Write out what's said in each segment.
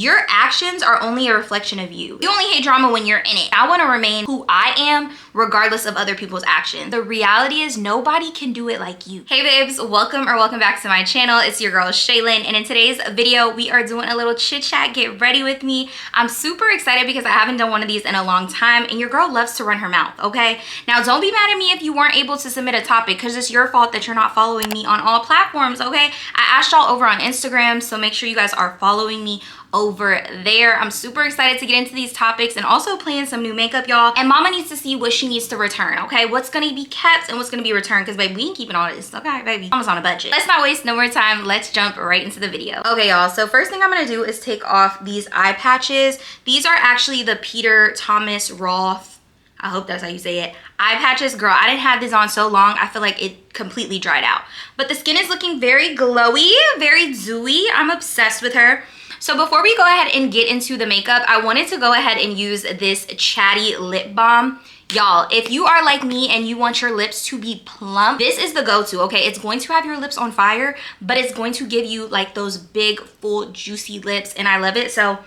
Your actions are only a reflection of you. You only hate drama when you're in it. I want to remain who I am regardless of other people's actions. The reality is nobody can do it like you. Hey babes, welcome back to my channel. It's your girl Shaylin, and in today's video we are doing a little chit chat. Get ready with me. I'm super excited because I haven't done one of these in a long time, and your girl loves to run her mouth, okay? Now don't be mad at me if you weren't able to submit a topic, because it's your fault that you're not following me on all platforms, okay? I asked y'all over on Instagram, so make sure you guys are following me over there. I'm super excited to get into these topics and also playing some new makeup, y'all. And mama needs to see what she needs to return, okay? What's gonna be kept and what's gonna be returned, because baby, we ain't keeping all this, okay, baby? Mama's on a budget. Let's not waste no more time. Let's jump right into the video. Okay, y'all, so first thing I'm gonna do is take off these eye patches. These are actually the Peter Thomas Roth, I hope that's how you say it, eye patches. Girl, I didn't have this on so long, I feel like it completely dried out. But the skin is looking very glowy, very dewy. I'm obsessed with her. So before we go ahead and get into the makeup, I wanted to go ahead and use this Chatty lip balm. Y'all, if you are like me and you want your lips to be plump, this is the go-to, okay? It's going to have your lips on fire, but it's going to give you like those big, full, juicy lips, and I love it. So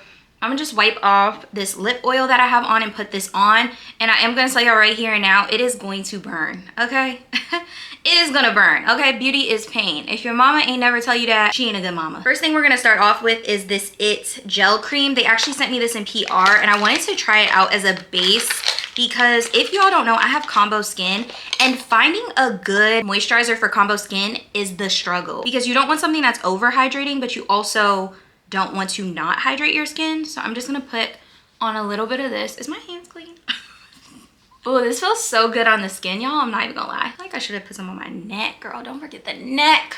I'm gonna just wipe off this lip oil that I have on and put this on. And I am gonna tell y'all right here and now, it is going to burn, okay? It is gonna burn, okay? Beauty is pain. If your mama ain't never tell you that, she ain't a good mama. First thing we're gonna start off with is this It Gel Cream. They actually sent me this in PR, and I wanted to try it out as a base because if y'all don't know, I have combo skin, and finding a good moisturizer for combo skin is the struggle, because you don't want something that's over hydrating, but you also don't want to not hydrate your skin. So I'm just gonna put on a little bit of this. Is my hands clean? Oh, this feels so good on the skin, y'all. I'm not even gonna lie. I feel like I should have put some on my neck, girl. Don't forget the neck.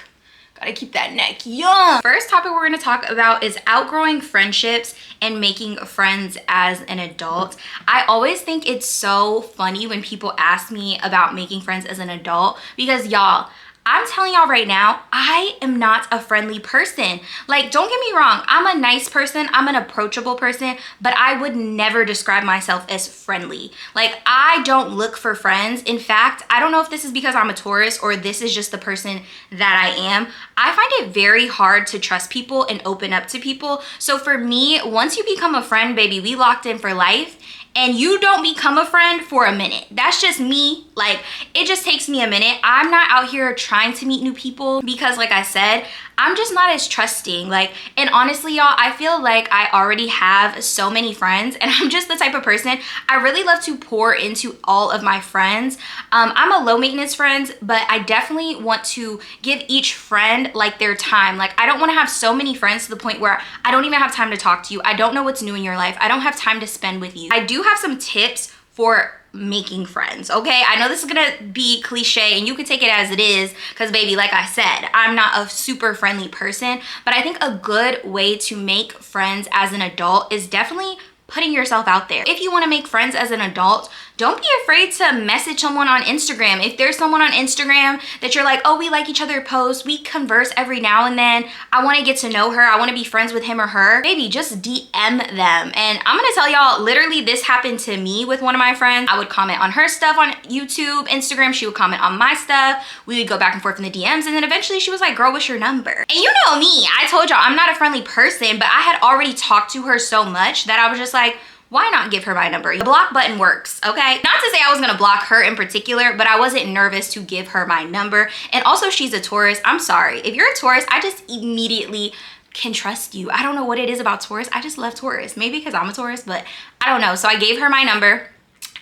Gotta keep that neck young. First topic we're gonna talk about is outgrowing friendships and making friends as an adult. I always think it's so funny when people ask me about making friends as an adult, because y'all, I'm telling y'all right now, I am not a friendly person. Like, don't get me wrong, I'm a nice person, I'm an approachable person, but I would never describe myself as friendly. Like, I don't look for friends. In fact, I don't know if this is because I'm a Taurus or this is just the person that I am. I find it very hard to trust people and open up to people. So for me, once you become a friend, baby, we locked in for life. And you don't become a friend for a minute. That's just me. Like, it just takes me a minute. I'm not out here trying to meet new people because, like I said, I'm just not as trusting. Like, and honestly, y'all, I feel like I already have so many friends, and I'm just the type of person, I really love to pour into all of my friends. I'm a low maintenance friend, but I definitely want to give each friend like their time. Like, I don't want to have so many friends to the point where I don't even have time to talk to you. I don't know what's new in your life. I don't have time to spend with you. I do have some tips for making friends, okay? I know this is gonna be cliche and you can take it as it is, because baby, like I said, I'm not a super friendly person, but I think a good way to make friends as an adult is definitely putting yourself out there. If you want to make friends as an adult, don't be afraid to message someone on Instagram. If there's someone on Instagram that you're like, oh, we like each other posts, we converse every now and then, I want to get to know her, I want to be friends with him or her, baby, just DM them. And I'm gonna tell y'all, literally this happened to me with one of my friends. I would comment on her stuff on YouTube, Instagram, she would comment on my stuff, we would go back and forth in the DMs, and then eventually she was like, girl, what's your number? And you know me, I told y'all I'm not a friendly person, but I had already talked to her so much that I was just like, why not give her my number? The block button works, okay? Not to say I was gonna block her in particular, but I wasn't nervous to give her my number. And also, she's a Taurus. I'm sorry. If you're a Taurus, I just immediately can trust you. I don't know what it is about Taurus. I just love Taurus. Maybe because I'm a Taurus, but I don't know. So I gave her my number,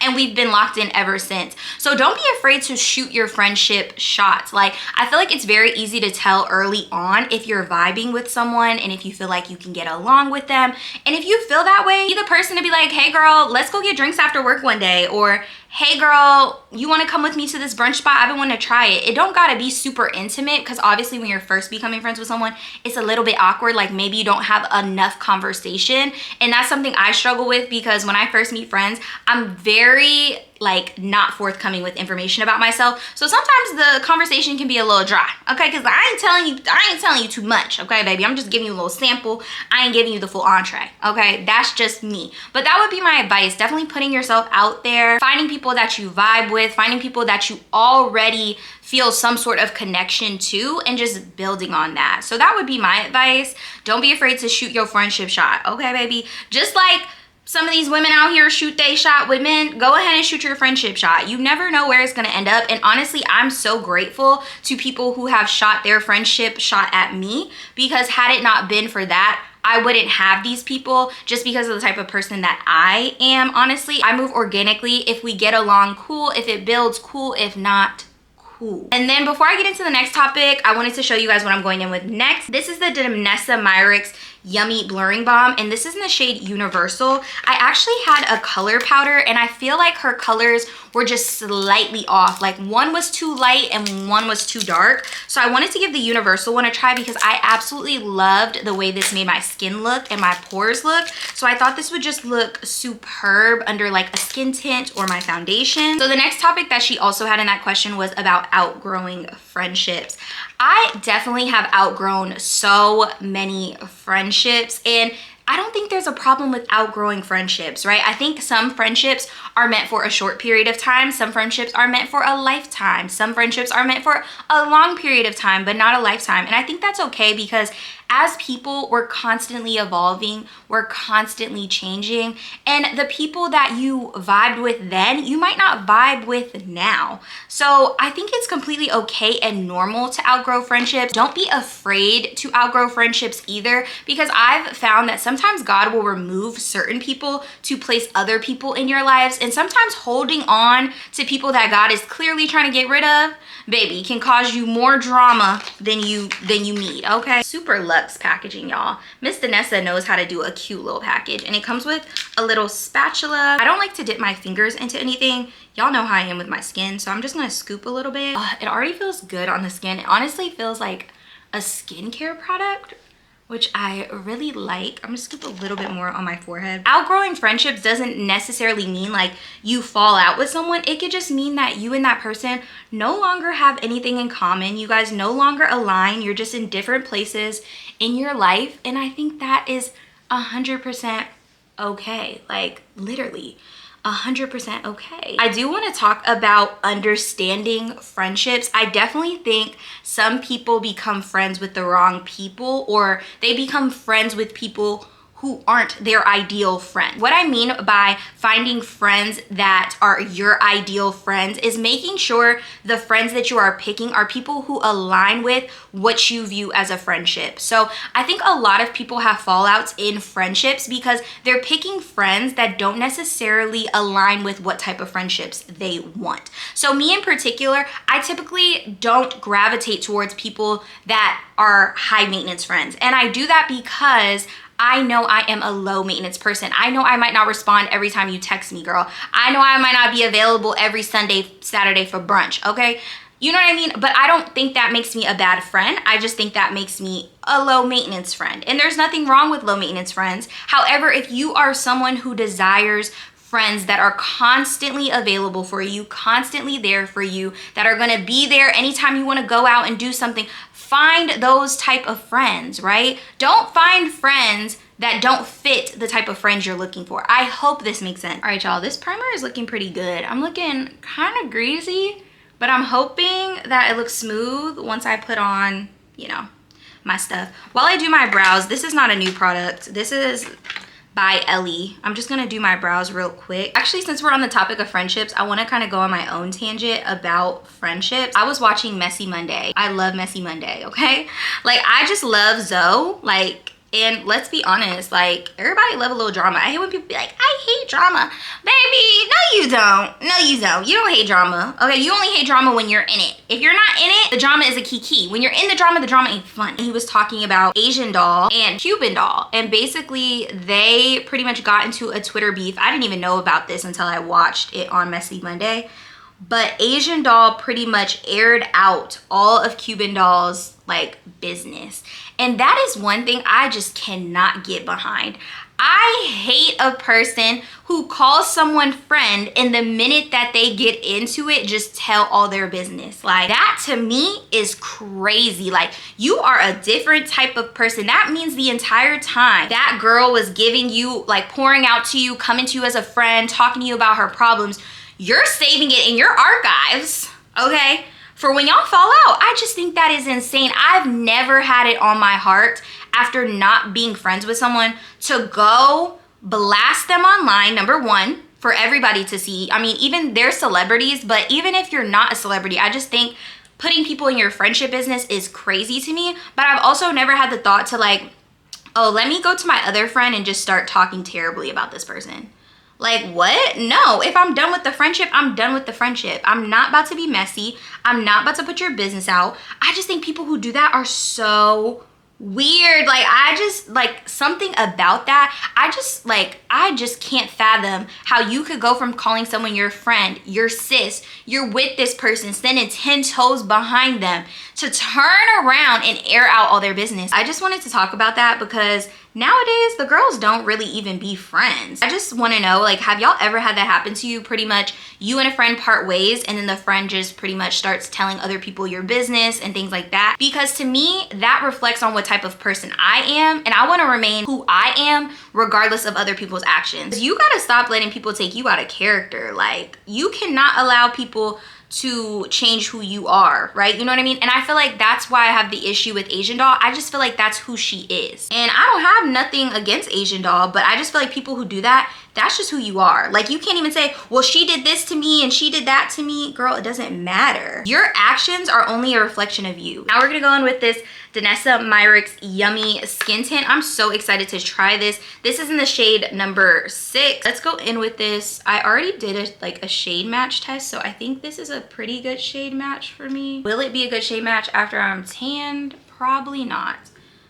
and we've been locked in ever since. So don't be afraid to shoot your friendship shots. Like, I feel like it's very easy to tell early on if you're vibing with someone and if you feel like you can get along with them. And if you feel that way, be the person to be like, hey girl, let's go get drinks after work one day. Or hey girl, you wanna come with me to this brunch spot? I've been wanting to try it. It don't gotta be super intimate, because obviously when you're first becoming friends with someone, it's a little bit awkward. Like, maybe you don't have enough conversation. And that's something I struggle with, because when I first meet friends, I'm very very like not forthcoming with information about myself. So sometimes the conversation can be a little dry, okay? Because I ain't telling you too much, okay, baby? I'm just giving you a little sample. I ain't giving you the full entree, okay? That's just me. But that would be my advice. Definitely putting yourself out there, finding people that you vibe with, finding people that you already feel some sort of connection to, and just building on that. So that would be my advice. Don't be afraid to shoot your friendship shot, okay, baby? Just like some of these women out here shoot they shot with men, go ahead and shoot your friendship shot. You never know where it's gonna end up. And honestly, I'm so grateful to people who have shot their friendship shot at me, because had it not been for that, I wouldn't have these people, just because of the type of person that I am. Honestly, I move organically. If we get along, cool. If it builds, cool. If not, cool. And then before I get into the next topic, I wanted to show you guys what I'm going in with next. This is the Danessa Myricks Yummy Blurring Balm, and this is in the shade Universal. I actually had a color powder, and I feel like her colors were just slightly off. Like one was too light and one was too dark. So I wanted to give the Universal one a try, because I absolutely loved the way this made my skin look and my pores look. So I thought this would just look superb under like a skin tint or my foundation. So the next topic that she also had in that question was about outgrowing friendships. I definitely have outgrown so many friendships, and I don't think there's a problem with outgrowing friendships, right? I think some friendships are meant for a short period of time. Some friendships are meant for a lifetime. Some friendships are meant for a long period of time, but not a lifetime. And I think that's okay, because as people, we're constantly evolving, we're constantly changing, and the people that you vibed with then, you might not vibe with now. So I think it's completely okay and normal to outgrow friendships. Don't be afraid to outgrow friendships either, because I've found that sometimes God will remove certain people to place other people in your lives, and sometimes holding on to people that God is clearly trying to get rid of, baby, can cause you more drama than you need, okay? Super luxe packaging, y'all. Miss Danessa knows how to do a cute little package, and it comes with a little spatula. I don't like to dip my fingers into anything. Y'all know how I am with my skin, so I'm just gonna scoop a little bit. It already feels good on the skin. It honestly feels like a skincare product, which I really like. I'm gonna scoop a little bit more on my forehead. Outgrowing friendships doesn't necessarily mean like you fall out with someone. It could just mean that you and that person no longer have anything in common. You guys no longer align. You're just in different places in your life. And I think that is 100% okay. Like literally 100% okay. I do want to talk about understanding friendships. I definitely think some people become friends with the wrong people, or they become friends with people who aren't their ideal friend. What I mean by finding friends that are your ideal friends is making sure the friends that you are picking are people who align with what you view as a friendship. So I think a lot of people have fallouts in friendships because they're picking friends that don't necessarily align with what type of friendships they want. So me in particular, I typically don't gravitate towards people that are high maintenance friends. And I do that because I know I am a low maintenance person. I know I might not respond every time you text me, girl. I know I might not be available every Sunday, Saturday for brunch, okay? You know what I mean? But I don't think that makes me a bad friend. I just think that makes me a low maintenance friend. And there's nothing wrong with low maintenance friends. However, if you are someone who desires friends that are constantly available for you, constantly there for you, that are gonna be there anytime you wanna go out and do something, find those type of friends, right? Don't find friends that don't fit the type of friends you're looking for. I hope this makes sense. All right, y'all, this primer is looking pretty good. I'm looking kind of greasy, but I'm hoping that it looks smooth once I put on, you know, my stuff. While I do my brows, this is not a new product. This is by Ellie. I'm just gonna do my brows real quick. Actually, since we're on the topic of friendships, I wanna kind of go on my own tangent about friendships. I was watching Messy Monday. I love Messy Monday, okay? Like, I just love Zoe, like, and let's be honest, like, everybody love a little drama. I hate when people be like, I hate drama. Baby, no you don't. No you don't. You don't hate drama, okay? You only hate drama when you're in it. If you're not in it, the drama is a key. When you're in the drama ain't fun. And he was talking about Asian doll and Cuban doll. And basically, they pretty much got into a Twitter beef. I didn't even know about this until I watched it on Messy Monday. but Asian Doll pretty much aired out all of Cuban Doll's like business. And that is one thing I just cannot get behind. I hate a person who calls someone friend and the minute that they get into it, just tell all their business. Like, that to me is crazy. Like, you are a different type of person. That means the entire time that girl was giving you, like pouring out to you, coming to you as a friend, talking to you about her problems, you're saving it in your archives, okay? For when y'all fall out. I just think that is insane. I've never had it on my heart after not being friends with someone to go blast them online, number one, for everybody to see. I mean, even they're celebrities, but even if you're not a celebrity, I just think putting people in your friendship business is crazy to me. But I've also never had the thought to like, oh, let me go to my other friend and just start talking terribly about this person. Like, what? No, if I'm done with the friendship, I'm done with the friendship. I'm not about to be messy. I'm not about to put your business out. I just think people who do that are so weird. Like, I just, like, something about that, I just can't fathom how you could go from calling someone your friend, your sis, you're with this person, standing 10 toes behind them, to turn around and air out all their business. I just wanted to talk about that because nowadays the girls don't really even be friends. I just want to know, like, have y'all ever had that happen to you? Pretty much you and a friend part ways and then the friend just pretty much starts telling other people your business and things like that. Because to me, that reflects on what type of person I am, and I want to remain who I am regardless of other people's actions. You gotta stop letting people take you out of character. Like, you cannot allow people to change who you are, right? You know what I mean? And I feel like that's why I have the issue with Asian Doll. I just feel like that's who she is. And I don't have nothing against Asian Doll, but I just feel like people who do that, that's just who you are. Like, you can't even say, well, she did this to me and she did that to me. Girl, it doesn't matter. Your actions are only a reflection of you. Now we're gonna go in with this Danessa Myricks Yummy Skin Tint. I'm so excited to try this. This is in the shade number 6. Let's go in with this. I already did a shade match test, so I think this is a pretty good shade match for me. Will it be a good shade match after I'm tanned? Probably not.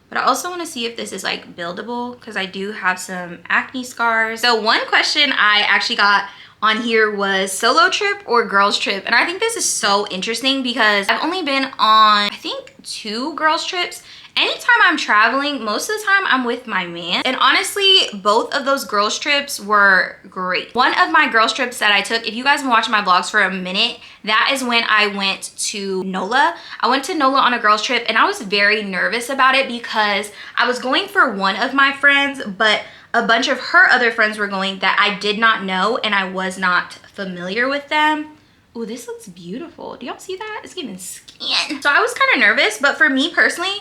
But I also want to see if this is like buildable because I do have some acne scars. So one question I actually got on here was solo trip or girls trip. And I think this is so interesting because I've only been on, I think, 2 girls trips. Anytime I'm traveling, most of the time I'm with my man. And honestly, both of those girls trips were great. One of my girls trips that I took, if you guys have been watching my vlogs for a minute, that is when I went to NOLA. I went to NOLA on a girls trip and I was very nervous about it because I was going for one of my friends, but a bunch of her other friends were going that I did not know and I was not familiar with them. Oh, this looks beautiful. Do y'all see that? It's giving skin. So I was kind of nervous, but for me personally,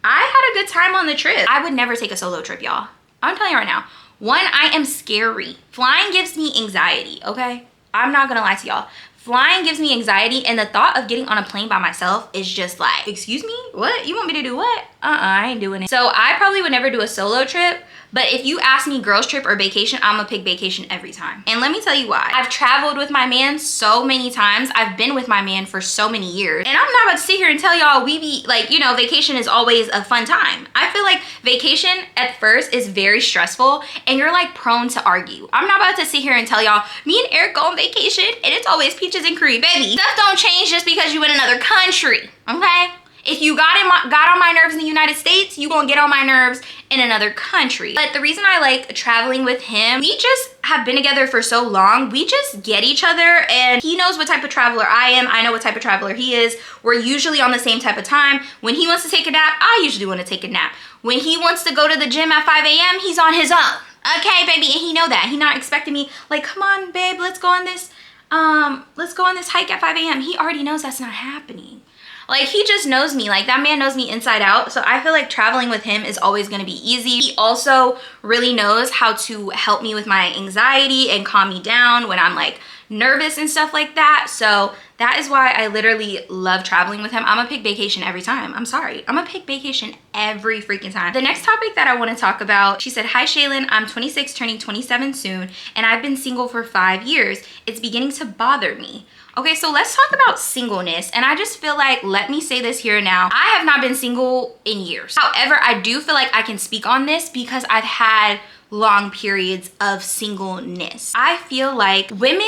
I had a good time on the trip. I would never take a solo trip, y'all. I'm telling you right now. One, I am scary. Flying gives me anxiety, okay? I'm not gonna lie to y'all. Flying gives me anxiety, and the thought of getting on a plane by myself is just like, excuse me? What? You want me to do what? I ain't doing it. So I probably would never do a solo trip, but if you ask me girls trip or vacation, I'm gonna pick vacation every time. And let me tell you why. I've traveled with my man so many times. I've been with my man for so many years. And I'm not about to sit here and tell y'all we be like, you know, vacation is always a fun time. I feel like vacation at first is very stressful and you're like prone to argue. I'm not about to sit here and tell y'all, me and Eric go on vacation and it's always peaches and cream. Baby, stuff don't change just because you in another country, okay? If you got on my nerves in the United States, you gonna get on my nerves in another country. But the reason I like traveling with him, we just have been together for so long. We just get each other and he knows what type of traveler I am. I know what type of traveler he is. We're usually on the same type of time. When he wants to take a nap, I usually want to take a nap. When he wants to go to the gym at 5 a.m., he's on his own. Okay, baby, and he know that. He not expecting me like, come on, babe, let's go on this hike at 5 a.m. He already knows that's not happening. Like, he just knows me. Like, that man knows me inside out. So I feel like traveling with him is always going to be easy. He also really knows how to help me with my anxiety and calm me down when I'm like nervous and stuff like that. So that is why I literally love traveling with him. I'm gonna pick vacation every time. I'm sorry. I'm gonna pick vacation every freaking time. The next topic that I want to talk about, she said, hi Shaylin, I'm 26 turning 27 soon and I've been single for 5 years. It's beginning to bother me. Okay, so let's talk about singleness. And I just feel like, let me say this here now. I have not been single in years. However, I do feel like I can speak on this because I've had long periods of singleness. I feel like women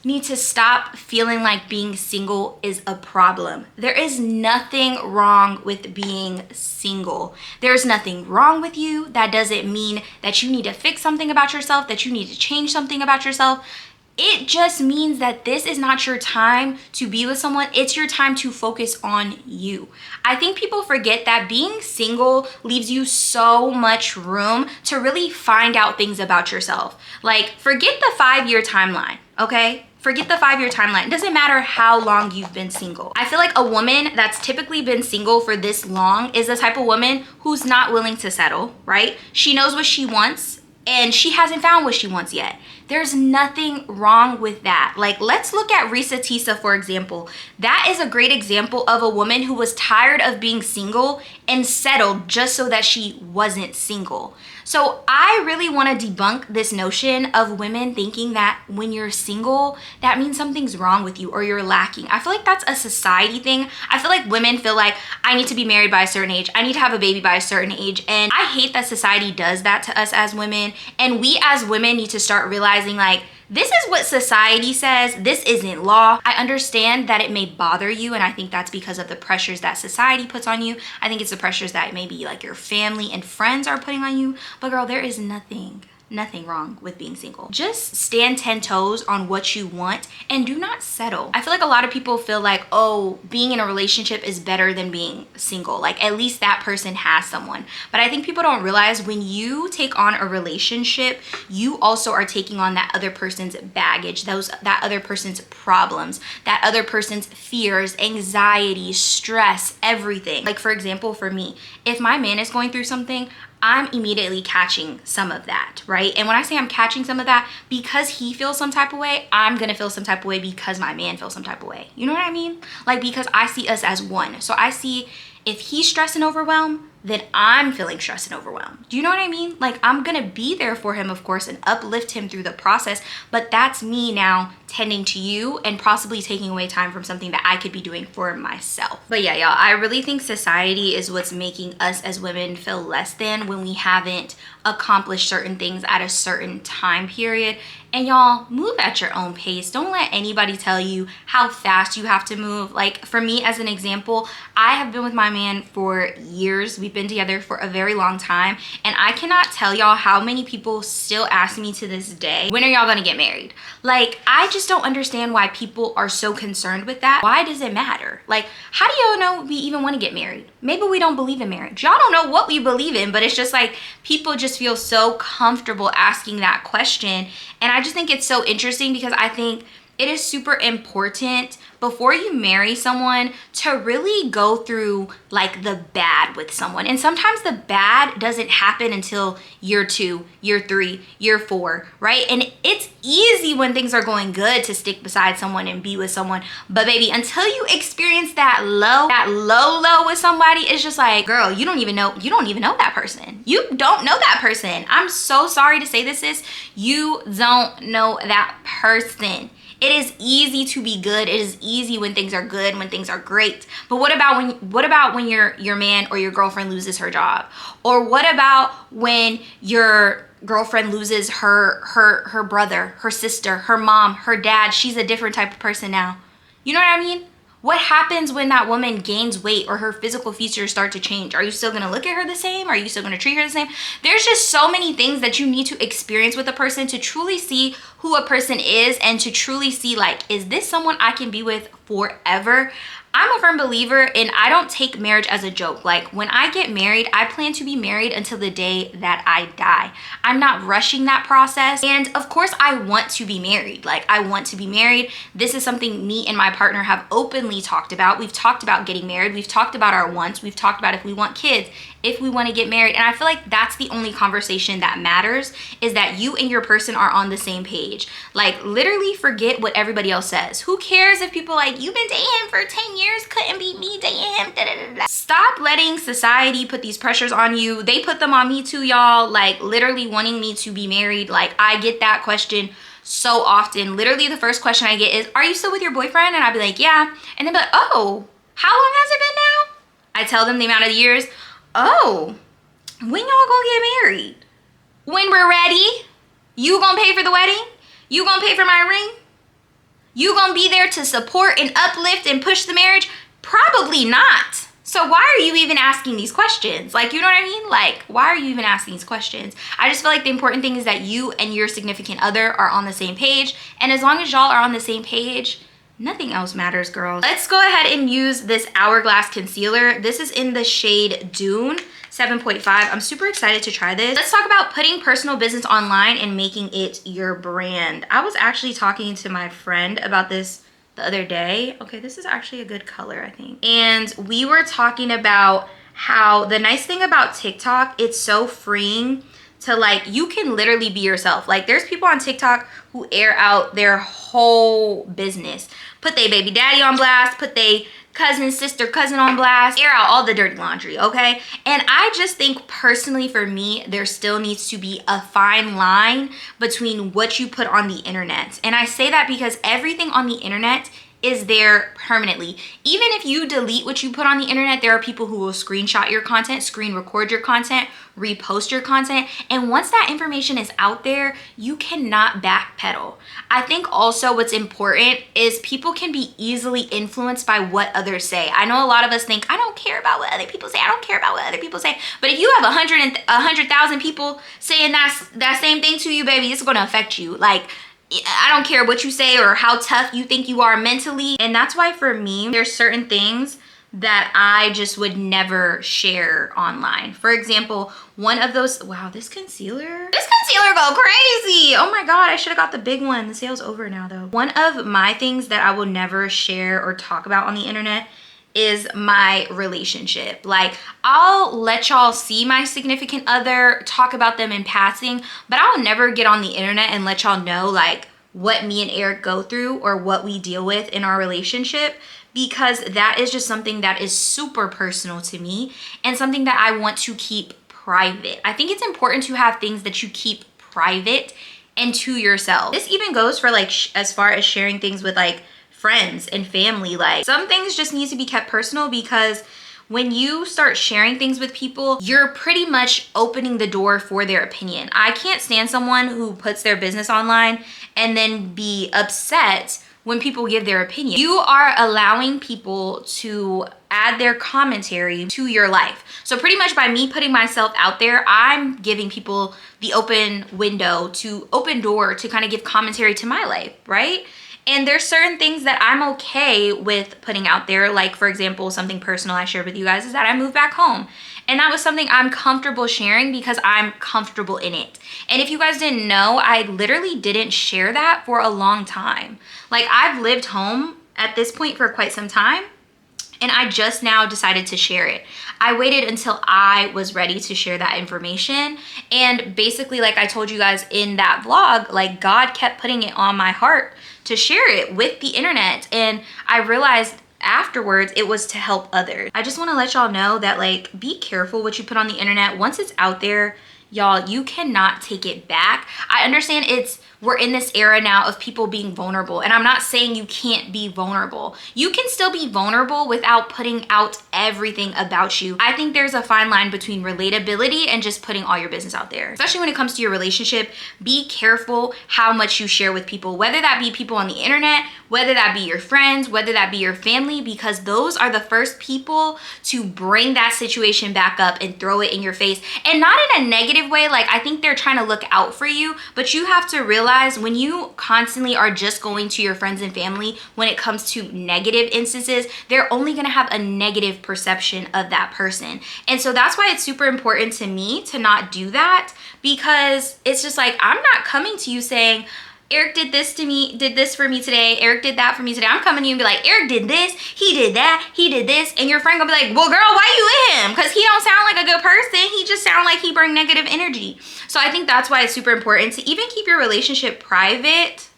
need to stop feeling like being single is a problem. There is nothing wrong with being single. There's nothing wrong with you. That doesn't mean that you need to fix something about yourself, that you need to change something about yourself. It just means that this is not your time to be with someone. It's your time to focus on you. I think people forget that being single leaves you so much room to really find out things about yourself. Like, forget the 5-year timeline, okay? Forget the 5-year timeline. It doesn't matter how long you've been single. I feel like a woman that's typically been single for this long is the type of woman who's not willing to settle, right? She knows what she wants and she hasn't found what she wants yet. There's nothing wrong with that. Like, let's look at Risa Tisa, for example. That is a great example of a woman who was tired of being single and settled just so that she wasn't single. So I really want to debunk this notion of women thinking that when you're single, that means something's wrong with you or you're lacking. I feel like that's a society thing. I feel like women feel like I need to be married by a certain age. I need to have a baby by a certain age. And I hate that society does that to us as women. And we as women need to start realizing, like, this is what society says. This isn't law. I understand that it may bother you, and I think that's because of the pressures that society puts on you. I think it's the pressures that maybe like your family and friends are putting on you. But girl, there is nothing wrong with being single. Just stand 10 toes on what you want and do not settle. I feel like a lot of people feel like, oh, being in a relationship is better than being single. Like, at least that person has someone. But I think people don't realize when you take on a relationship, you also are taking on that other person's baggage, that other person's problems, that other person's fears, anxiety, stress, everything. Like, for example, for me, if my man is going through something, I'm immediately catching some of that, right? And when I say I'm catching some of that, because he feels some type of way, I'm gonna feel some type of way because my man feels some type of way. You know what I mean? Like, because I see us as one. So I see if he's stressed and overwhelmed, then I'm feeling stressed and overwhelmed. Do you know what I mean? Like, I'm gonna be there for him, of course, and uplift him through the process, but that's me now tending to you and possibly taking away time from something that I could be doing for myself. But yeah, y'all, I really think society is what's making us as women feel less than when we haven't accomplished certain things at a certain time period. And y'all, move at your own pace. Don't let anybody tell you how fast you have to move. Like, for me, as an example, I have been with my man for years. We've been together for a very long time. And I cannot tell y'all how many people still ask me to this day, when are y'all gonna get married? Like, I just don't understand why people are so concerned with that. Why does it matter? Like, how do y'all know we even wanna get married? Maybe we don't believe in marriage. Y'all don't know what we believe in, but it's just like people just feel so comfortable asking that question. And I just think it's so interesting because I think it is super important before you marry someone to really go through like the bad with someone. And sometimes the bad doesn't happen until year 2, year 3, year 4, right? And it's easy when things are going good to stick beside someone and be with someone. But baby, until you experience that low with somebody, it's just like, girl, you don't even know that person. You don't know that person. I'm so sorry to say this, sis. You don't know that person. It is easy to be good. It is easy when things are good, when things are great. But what about when your man or your girlfriend loses her job? Or what about when your girlfriend loses her brother, her sister, her mom, her dad? She's a different type of person now. You know what I mean? What happens when that woman gains weight or her physical features start to change? Are you still gonna look at her the same? Are you still gonna treat her the same? There's just so many things that you need to experience with a person to truly see who a person is and to truly see, like, is this someone I can be with forever? I'm a firm believer and I don't take marriage as a joke. Like, when I get married, I plan to be married until the day that I die. I'm not rushing that process. And of course, I want to be married. Like, I want to be married. This is something me and my partner have openly talked about. We've talked about getting married. We've talked about our wants. We've talked about if we want kids, if we want to get married. And I feel like that's the only conversation that matters, is that you and your person are on the same page. Like, literally forget what everybody else says. Who cares if people like, you've been dating him for 10 years, couldn't be me dating him, da, da, da, da. Stop letting society put these pressures on you. They put them on me too, y'all. Like, literally wanting me to be married. Like, I get that question so often. Literally the first question I get is, are you still with your boyfriend? And I'd be like, yeah. And they'd be like, oh, how long has it been now? I tell them the amount of years. Oh, when y'all gonna get married? when we're ready, you gonna pay for the wedding? You gonna pay for my ring? You gonna be there to support and uplift and push the marriage? Probably not. So why are you even asking these questions? Like, you know what I mean? Like, why are you even asking these questions? I just feel like the important thing is that you and your significant other are on the same page. And as long as y'all are on the same page, nothing else matters, girls. Let's go ahead and use this Hourglass concealer. This is in the shade Dune 7.5. I'm super excited to try this. Let's talk about putting personal business online and making it your brand. I was actually talking to my friend about this the other day. Okay, this is actually a good color, I think. And we were talking about how the nice thing about TikTok, it's so freeing to, like, you can literally be yourself. Like, there's people on TikTok who air out their whole business. Put they baby daddy on blast, put they cousin, sister, cousin on blast, air out all the dirty laundry, okay? And I just think personally for me, there still needs to be a fine line between what you put on the internet. And I say that because everything on the internet is there permanently. Even if you delete what you put on the internet, there are people who will screenshot your content, screen record your content, repost your content. And once that information is out there, you cannot backpedal. I think also what's important is people can be easily influenced by what others say. I know a lot of us think, I don't care about what other people say. I don't care about what other people say. But if you have 100,000 people saying that same thing to you, baby, it's gonna affect you. Like, I don't care what you say or how tough you think you are mentally. And that's why for me, there's certain things that I just would never share online. For example, one of those, wow, this concealer go crazy. Oh my God, I should have got the big one. The sale's over now though. One of my things that I will never share or talk about on the internet is my relationship. Like, I'll let y'all see my significant other, talk about them in passing, but I'll never get on the internet and let y'all know like what me and Eric go through or what we deal with in our relationship, because that is just something that is super personal to me and something that I want to keep private. I think it's important to have things that you keep private and to yourself. This even goes for like as far as sharing things with like friends and family. Like, some things just need to be kept personal, because when you start sharing things with people, you're pretty much opening the door for their opinion. I can't stand someone who puts their business online and then be upset when people give their opinion. You are allowing people to add their commentary to your life. So pretty much by me putting myself out there, I'm giving people the open door to kind of give commentary to my life, right? And there's certain things that I'm okay with putting out there. Like, for example, something personal I shared with you guys is that I moved back home. And that was something I'm comfortable sharing because I'm comfortable in it. And if you guys didn't know, I literally didn't share that for a long time. Like, I've lived home at this point for quite some time, and I just now decided to share it. I waited until I was ready to share that information. And basically, like I told you guys in that vlog, like, God kept putting it on my heart to share it with the internet. And I realized afterwards it was to help others. I just want to let y'all know that, like, be careful what you put on the internet. Once it's out there, y'all, you cannot take it back. I understand we're in this era now of people being vulnerable, and I'm not saying you can't be vulnerable. You can still be vulnerable without putting out everything about you. I think there's a fine line between relatability and just putting all your business out there. Especially when it comes to your relationship, be careful how much you share with people, whether that be people on the internet, whether that be your friends, whether that be your family, because those are the first people to bring that situation back up and throw it in your face. And not in a negative way. Like, I think they're trying to look out for you, but you have to realize when you constantly are just going to your friends and family when it comes to negative instances, they're only going to have a negative perception of that person. And so that's why it's super important to me to not do that, because it's just like, I'm not coming to you saying, Eric did this for me today, Eric did that for me today. I'm coming to you and be like, Eric did this, he did that, he did this. And your friend gonna be like, well, girl, why you with him? Because he don't sound like a good person. He just sound like he bring negative energy. So I think that's why it's super important to even keep your relationship private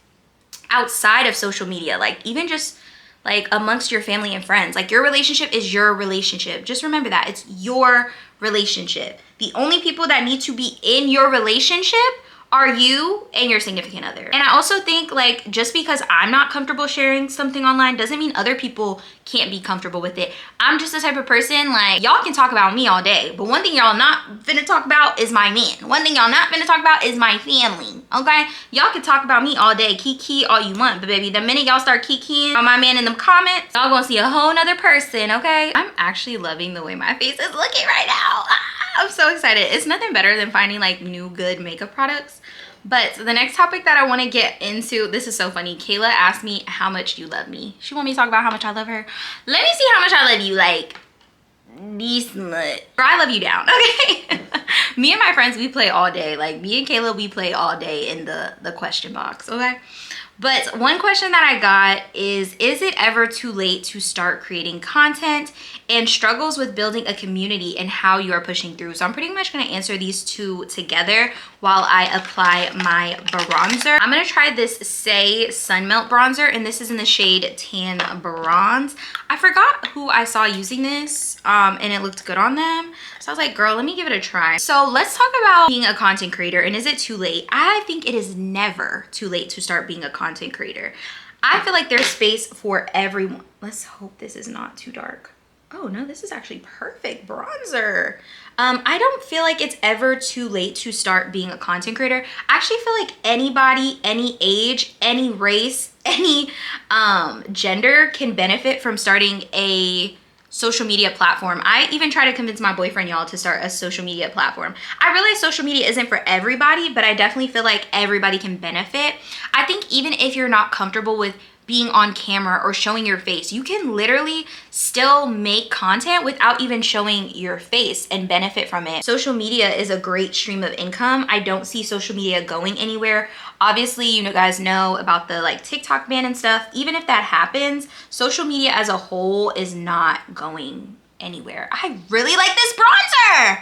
outside of social media. Like, even just like amongst your family and friends. Like, your relationship is your relationship. Just remember that. It's your relationship. The only people that need to be in your relationship are you and your significant other. And I also think like just because I'm not comfortable sharing something online doesn't mean other people can't be comfortable with it. I'm just the type of person, like, y'all can talk about me all day, but one thing y'all not finna talk about is my man. One thing y'all not finna talk about is my family, okay? Y'all can talk about me all day, kiki all you want, but baby, the minute y'all start kikiing on my man in the comments, y'all gonna see a whole nother person, okay? I'm actually loving the way my face is looking right now. I'm so excited. It's nothing better than finding like new good makeup products. But the next topic that I want to get into, this is so funny. Kayla asked me, how much do you love me? She want me to talk about how much I love her. Let me see how much I love you, like this much. Or I love you down, okay? Me and my friends, we play all day. Like me and Kayla, we play all day in the question box, okay? But one question that I got is it ever too late to start creating content, and struggles with building a community and how you are pushing through? So I'm pretty much gonna answer these two together while I apply my bronzer. I'm gonna try this Say Sunmelt bronzer, and this is in the shade Tan Bronze. I forgot who I saw using this, and it looked good on them. So I was like, girl, let me give it a try. So let's talk about being a content creator, and is it too late? I think it is never too late to start being a content creator. I feel like there's space for everyone. Let's hope this is not too dark. Oh no, this is actually perfect bronzer. I don't feel like it's ever too late to start being a content creator. I actually feel like anybody, any age, any race, any gender can benefit from starting a social media platform. I even try to convince my boyfriend, y'all, to start a social media platform. I realize social media isn't for everybody, but I definitely feel like everybody can benefit. I think even if you're not comfortable with being on camera or showing your face, you can literally still make content without even showing your face and benefit from it. Social media is a great stream of income. I don't see social media going anywhere. Obviously, you guys know about the like TikTok ban and stuff. Even if that happens, social media as a whole is not going anywhere. I really like this bronzer.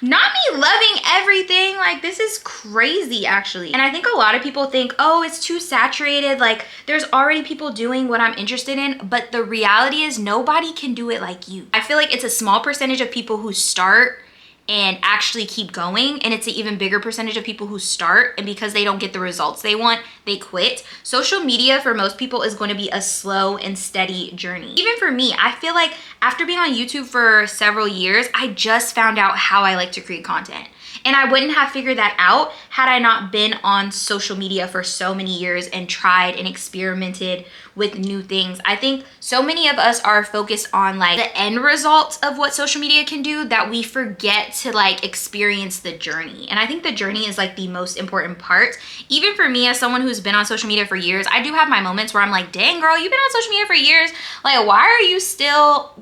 Not me loving everything. Like, this is crazy actually. And I think a lot of people think, oh, it's too saturated. Like, there's already people doing what I'm interested in. But the reality is nobody can do it like you. I feel like it's a small percentage of people who start and actually keep going, and it's an even bigger percentage of people who start, and because they don't get the results they want, they quit. Social media for most people is going to be a slow and steady journey. Even for me, I feel like after being on YouTube for several years, I just found out how I like to create content. And I wouldn't have figured that out had I not been on social media for so many years and tried and experimented with new things. I think so many of us are focused on like the end result of what social media can do that we forget to like experience the journey. And I think the journey is like the most important part. Even for me, as someone who's been on social media for years, I do have my moments where I'm like, dang girl, you've been on social media for years. Like, why are you still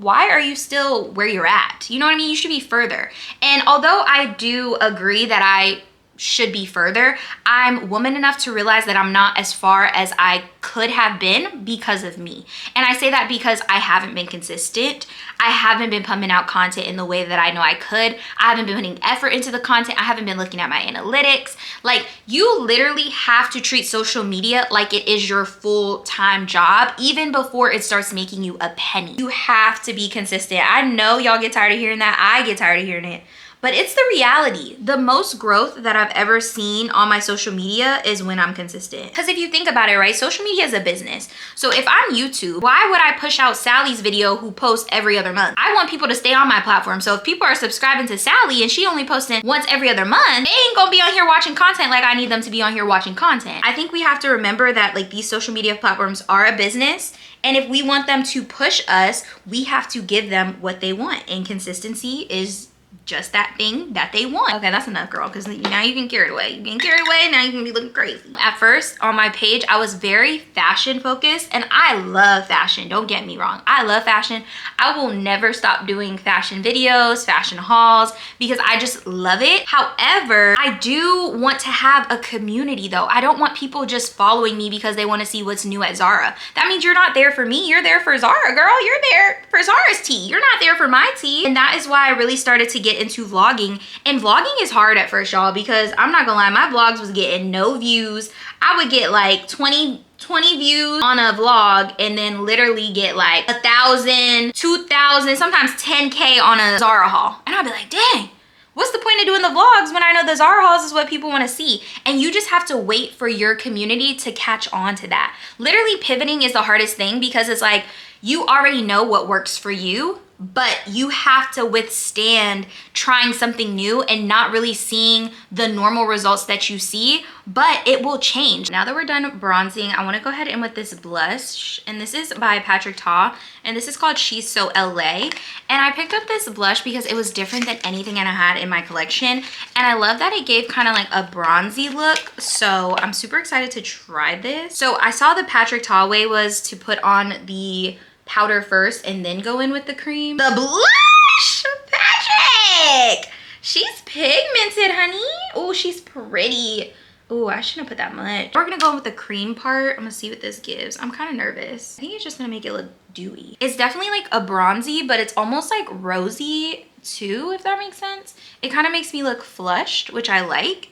where you're at? You know what I mean? You should be further. And although I do agree that I should be further, I'm woman enough to realize that I'm not as far as I could have been because of me. And I say that because I haven't been consistent. I haven't been pumping out content in the way that I know I could. I haven't been putting effort into the content. I haven't been looking at my analytics. Like, you literally have to treat social media like it is your full-time job, even before it starts making you a penny. You have to be consistent. I know y'all get tired of hearing that. I get tired of hearing it. But it's the reality. The most growth that I've ever seen on my social media is when I'm consistent. Because if you think about it, right, social media is a business. So if I'm YouTube, why would I push out Sally's video who posts every other month? I want people to stay on my platform. So if people are subscribing to Sally and she only posting once every other month, they ain't gonna be on here watching content like I need them to be on here watching content. I think we have to remember that like these social media platforms are a business. And if we want them to push us, we have to give them what they want. And consistency is just that thing that they want. Okay, that's enough, girl, because now you can carry it away. You can carry it away, now you can be looking crazy. At first, on my page, I was very fashion focused, and I love fashion. Don't get me wrong. I love fashion. I will never stop doing fashion videos, fashion hauls, because I just love it. However, I do want to have a community, though. I don't want people just following me because they want to see what's new at Zara. That means you're not there for me. You're there for Zara, girl. You're there for Zara's tea. You're not there for my tea. And that is why I really started to get into vlogging. And vlogging is hard at first, y'all, because I'm not gonna lie, my vlogs was getting no views. I would get like 20 views on a vlog and then literally get like 1,000, 2,000, sometimes 10K on a Zara haul. And I'd be like, dang, what's the point of doing the vlogs when I know the Zara hauls is what people want to see? And you just have to wait for your community to catch on to that. Literally pivoting is the hardest thing because it's like, you already know what works for you, but you have to withstand trying something new and not really seeing the normal results that you see, but it will change. Now that we're done bronzing, I wanna go ahead in with this blush, and this is by Patrick Ta, and this is called She's So LA. And I picked up this blush because it was different than anything that I had in my collection, and I love that it gave kind of like a bronzy look, so I'm super excited to try this. So I saw the Patrick Ta way was to put on the powder first and then go in with the cream. The blush, Patrick! She's pigmented, honey. Oh, she's pretty. Oh, I shouldn't have put that much. We're gonna go in with the cream part. I'm gonna see what this gives. I'm kind of nervous. I think it's just gonna make it look dewy. It's definitely like a bronzy, but it's almost like rosy too, if that makes sense. It kind of makes me look flushed, which I like.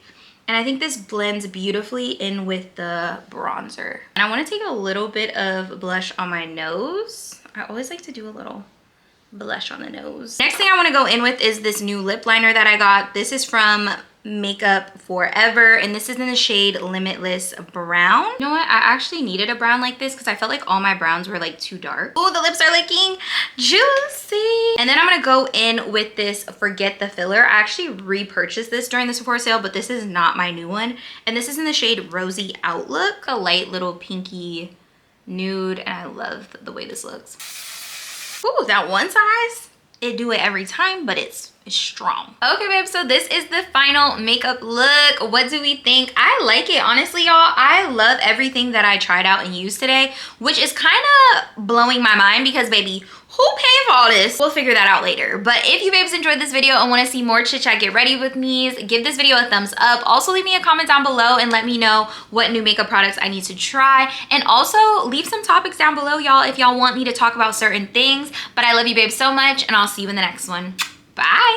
And I think this blends beautifully in with the bronzer. And I want to take a little bit of blush on my nose. I always like to do a little blush on the nose. Next thing I want to go in with is this new lip liner that I got. This is from Makeup Forever, and this is in the shade Limitless Brown. You know what? I actually needed a brown like this because I felt like all my browns were like too dark. Oh, the lips are looking juicy. And then I'm gonna go in with this Forget the Filler. I actually repurchased this during the Sephora sale, but this is not my new one. And this is in the shade Rosy Outlook, a light little pinky nude, and I love the way this looks. Ooh, that one size, it do it every time, but it's strong. Okay, babe, so this is the final makeup look. What do we think? I like it, honestly, y'all. I love everything that I tried out and used today, which is kind of blowing my mind because, baby, who paid for all this? We'll figure that out later. But if you babes enjoyed this video and want to see more chit chat get ready with me, give this video a thumbs up. Also leave me a comment down below and let me know what new makeup products I need to try. And also leave some topics down below, y'all, if y'all want me to talk about certain things. But I love you babes so much, and I'll see you in the next one. Bye.